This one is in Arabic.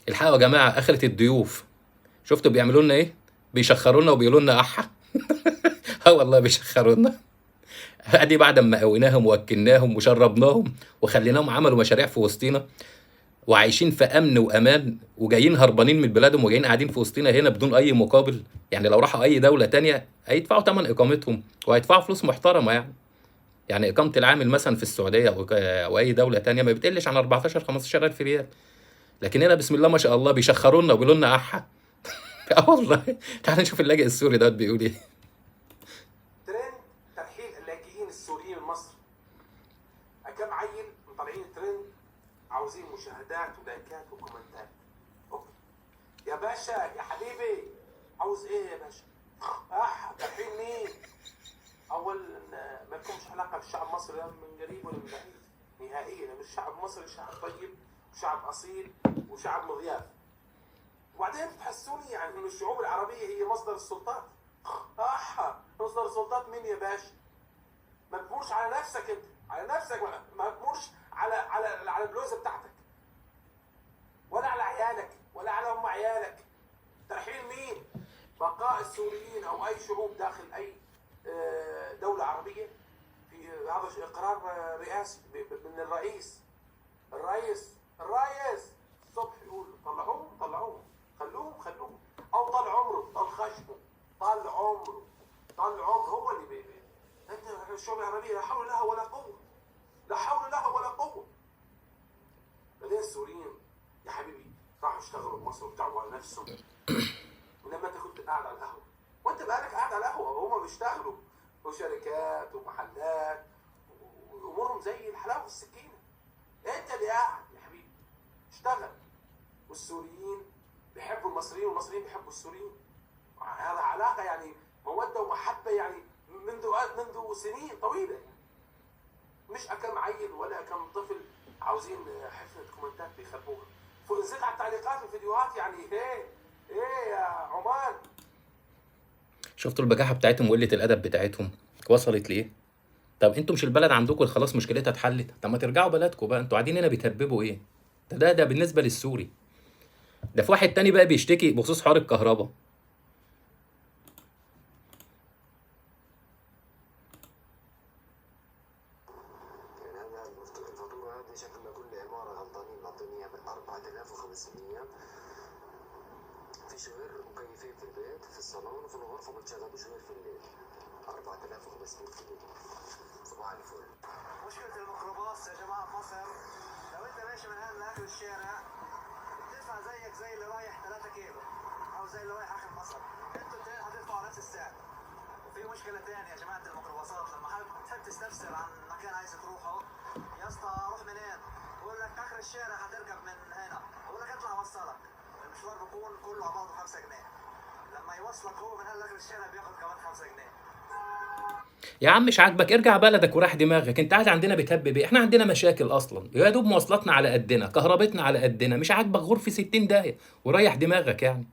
الحقوا يا جماعه اخره الضيوف. شفتوا بيعملوا لنا ايه؟ بيشخروا لنا وبيقولوا لنا احا. اه والله بيشخروا لنا. ادي بعد ما قويناهم واكلناهم وشربناهم وخليناهم عملوا مشاريع في وسطينا وعايشين في امن وامان، وجايين هربانين من بلادهم وجايين قاعدين في وسطنا هنا بدون اي مقابل. يعني لو راحوا اي دوله تانية هيدفعوا ثمن اقامتهم وهيدفعوا فلوس محترمه يعني. يعني اقامه العامل مثلا في السعوديه او اي دوله تانية ما بتقلش عن 14 15000 ريال. لكن هنا بسم الله ما شاء الله بيشخروا لنا وبيقولوا لنا احا. اه والله. تعال نشوف اللاجئ السوري ده بيقول ايه. ترند ترحيل اللاجئين السوريين لمصر. كم عيل مطلعين ترند عاوزين مشاهدات ولايكات وكومنتات. اوكي يا باشا يا حبيبي، عاوز ايه يا باشا؟ ترحيل مين؟ اول ما لكمش علاقه بالشعب المصري من قريب ولا من بعيد نهائيا. الشعب المصري شعب طيب وشعب اصيل وشعب مضياف. وبعدين تحسوني يعني انه الشعوب العربيه هي مصدر السلطات. مصدر السلطات مين يا باشا؟ ما تمرش على نفسك انت، على نفسك، ما تمرش على البلوزه بتاعتك ولا على عيالك ولا على ام عيالك. ترحيل مين؟ بقاء السوريين او اي شعوب داخل اي دوله عربيه في هذا قرار رئاسي من الرئيس. الرئيس الصبح يقول طلعوهم خلوهم او طال عمره طال خشمه طال عمره هو اللي انت الشعوب العربيه لا حول لها ولا قوه. بعدين السوريين يا حبيبي راحوا اشتغلوا بمصر وتعبوا على نفسهم. ولما انت كنت قاعد على القهوه وانت بقالك قاعد على القهوه وهم بيشتغلوا وشركات ومحلات وامورهم زي الحلاوه والسكينه. انت اللي قاعد يا حبيبي اشتغل. والسوريين بيحبوا المصريين والمصريين بيحبوا السوريين. هذا علاقه يعني موده ومحبه يعني منذ سنين طويله يعني. مش كم عيل ولا كم طفل عاوزين حفله كومنتات بيخبوها. فنزل على التعليقات والفيديوهات يعني ايه يا عمان. شفتوا البجاحه بتاعتهم وقله الادب بتاعتهم وصلت ليه؟ طب انتوا مش البلد عندكم خلاص مشكلتها اتحلت؟ طب ما ترجعوا بلدكم بقى، انتوا قاعدين هنا بتهببوا ايه؟ ده بالنسبه للسوري. ده في واحد تاني بقى بيشتكي بخصوص حوار الكهرباء. الفاتورة هذه شكلها كل عمارة غلطانين معطينيها ب 4500 في شهر. مكيفين في البيت في الصالون وفي الغرفة بتشغلوا شهر في الليل 4500 جنيه. صباح الفل. مشكلة الميكروباص يا جماعة في مصر، لو انت ماشي من هنا لاخر الشارع بتدفع زيك زي اللي رايح 3 كيلو او زي اللي رايح اخر مصر. انتوا التنين هتدفعوا نفس السعر. وفي مشكلة تانية يا جماعة الميكروباصات، لما تحب تستفسر عن مكان عايز تروحه، يا اسطى اروح منين؟ بقول لك اخر الشارع هتركب من هنا، بقول لك اطلع اوصلك. المشوار بيكون كله على بعضه 5 جنيه. لما يوصلك هو من هنا لاخر الشارع بياخد كمان 5 جنيه. يا عم مش عاجبك ارجع بلدك وراح دماغك. انت قاعد عندنا بتهبب ايه؟ احنا عندنا مشاكل اصلا، يا دوب مواصلاتنا على قدنا، كهربتنا على قدنا، مش عاجبك غرفه 60 داهيه وريح دماغك يعني.